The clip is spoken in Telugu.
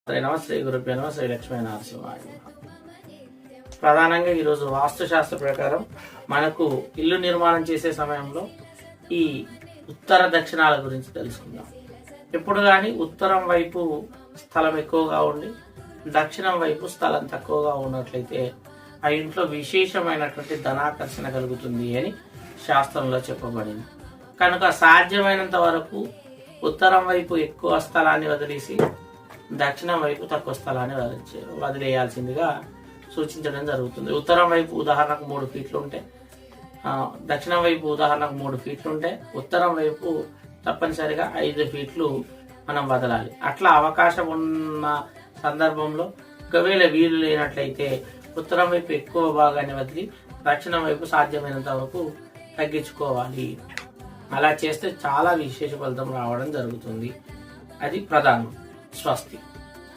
శ్రీ గురుభ్యో నమః శ్రీ లక్ష్మీ నరసింహాయ. ప్రధానంగా ఈరోజు వాస్తుశాస్త్ర ప్రకారం మనకు ఇల్లు నిర్మాణం చేసే సమయంలో ఈ ఉత్తర దక్షిణాల గురించి తెలుసుకుందాం. ఎప్పుడు కానీ ఉత్తరం వైపు స్థలం ఎక్కువగా ఉండి దక్షిణం వైపు స్థలం తక్కువగా ఉన్నట్లయితే ఆ ఇంట్లో విశేషమైనటువంటి ధనాకర్షణ కలుగుతుంది అని శాస్త్రంలో చెప్పబడింది. కనుక సాధ్యమైనంత వరకు ఉత్తరం వైపు ఎక్కువ స్థలాన్ని వదిలేసి దక్షిణం వైపు తక్కువ స్థలాన్ని వదిలేయాల్సిందిగా సూచించడం జరుగుతుంది. ఉత్తరం వైపు ఉదాహరణకు 3 ఫీట్లు ఉంటే దక్షిణం వైపు ఉదాహరణకు 3 ఫీట్లు ఉంటే ఉత్తరం వైపు తప్పనిసరిగా 5 ఫీట్లు మనం వదలాలి. అట్లా అవకాశం ఉన్న సందర్భంలో ఒకవేళ వీలు లేనట్లయితే ఉత్తరం వైపు ఎక్కువ భాగాన్ని వదిలి దక్షిణం వైపు సాధ్యమైనంత వరకు తగ్గించుకోవాలి. అలా చేస్తే చాలా విశేష ఫలితం రావడం జరుగుతుంది. అది ప్రధానం. స్వస్తి.